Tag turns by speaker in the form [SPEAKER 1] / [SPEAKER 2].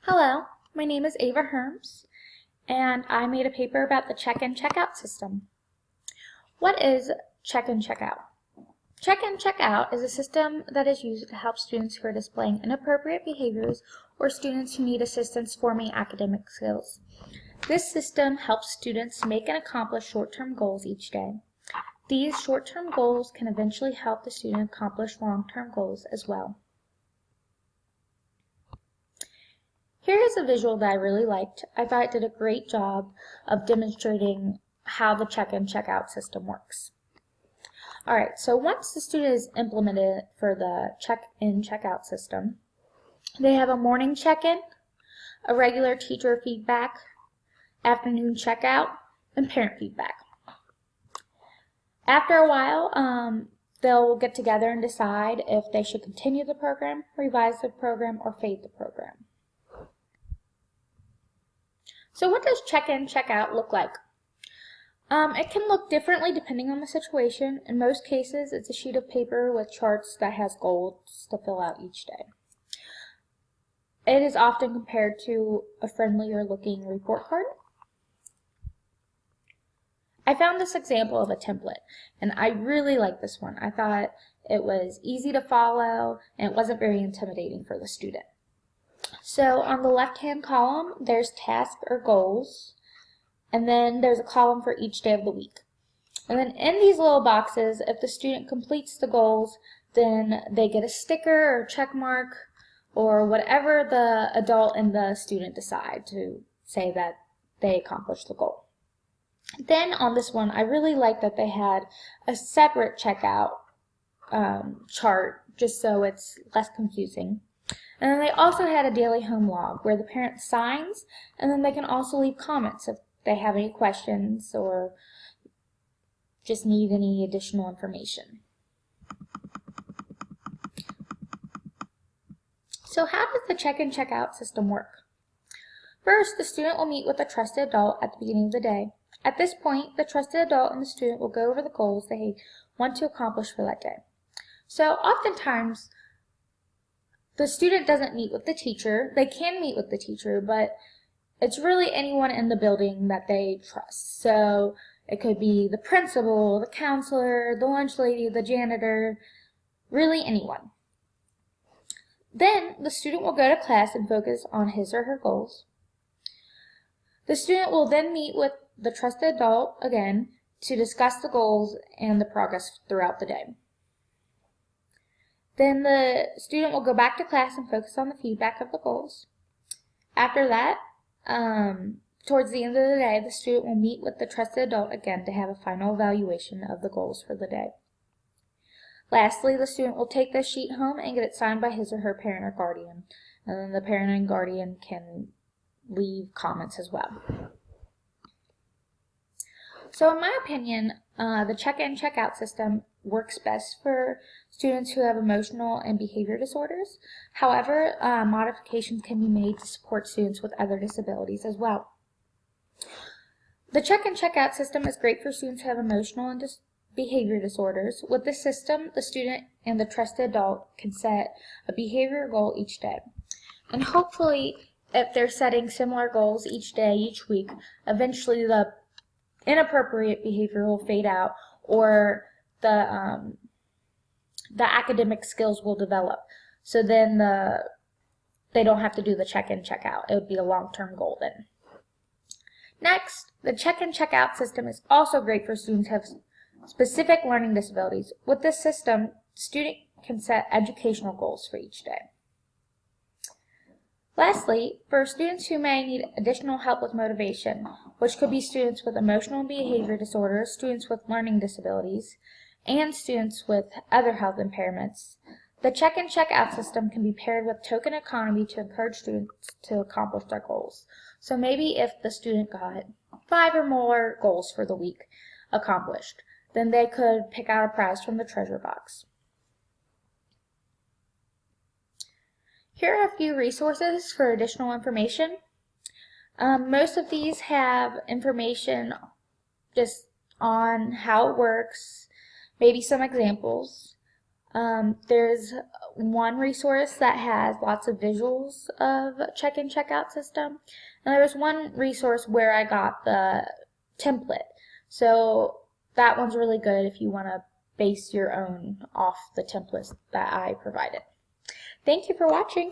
[SPEAKER 1] Hello, my name is Ava Herms, and I made a paper about the check-in check-out system. What is check-in check-out? Check-in check-out is a system that is used to help students who are displaying inappropriate behaviors or students who need assistance forming academic skills. This system helps students make and accomplish short-term goals each day. These short-term goals can eventually help the student accomplish long-term goals as well. Here is a visual that I really liked. I thought it did a great job of demonstrating how the check-in, check-out system works. Alright, so once the student is implemented for the check-in, check-out system, they have a morning check-in, a regular teacher feedback, afternoon check-out, and parent feedback. After a while, they'll get together and decide if they should continue the program, revise the program, or fade the program. So what does check-in, check-out look like? It can look differently depending on the situation. In most cases, it's a sheet of paper with charts that has goals to fill out each day. It is often compared to a friendlier looking report card. I found this example of a template, and I really like this one. I thought it was easy to follow, and it wasn't very intimidating for the student. So on the left-hand column, there's tasks or goals, and then there's a column for each day of the week. And then in these little boxes, if the student completes the goals, then they get a sticker or check mark or whatever the adult and the student decide to say that they accomplished the goal. Then on this one, I really like that they had a separate checkout chart just so it's less confusing. And then they also had a daily home log where the parent signs, and then they can also leave comments if they have any questions or just need any additional information. So how does the check-in, check-out system work? First, the student will meet with a trusted adult at the beginning of the day. At this point, the trusted adult and the student will go over the goals they want to accomplish for that day. So oftentimes, the student doesn't meet with the teacher. They can meet with the teacher, but it's really anyone in the building that they trust. So it could be the principal, the counselor, the lunch lady, the janitor, really anyone. Then the student will go to class and focus on his or her goals. The student will then meet with the trusted adult again to discuss the goals and the progress throughout the day. Then the student will go back to class and focus on the feedback of the goals. After that, towards the end of the day, the student will meet with the trusted adult again to have a final evaluation of the goals for the day. Lastly, the student will take this sheet home and get it signed by his or her parent or guardian. And then the parent and guardian can leave comments as well. So in my opinion, the check-in, check-out system works best for students who have emotional and behavior disorders. However, modifications can be made to support students with other disabilities as well. The check-in, check-out system is great for students who have emotional and behavior disorders. With this system, the student and the trusted adult can set a behavior goal each day. And hopefully, if they're setting similar goals each day, each week, eventually the inappropriate behavior will fade out, or the academic skills will develop. So then they don't have to do the check-in, check-out. It would be a long-term goal then. Next, the check-in, check-out system is also great for students who have specific learning disabilities. With this system, the student can set educational goals for each day. Lastly, for students who may need additional help with motivation, which could be students with emotional and behavior disorders, students with learning disabilities, and students with other health impairments, the check-in, check-out system can be paired with token economy to encourage students to accomplish their goals. So maybe if the student got 5 or more goals for the week accomplished, then they could pick out a prize from the treasure box. Here are a few resources for additional information. Most of these have information just on how it works, maybe some examples. There's one resource that has lots of visuals of check-in, check-out system. And there was one resource where I got the template. So that one's really good if you want to base your own off the templates that I provided. Thank you for watching.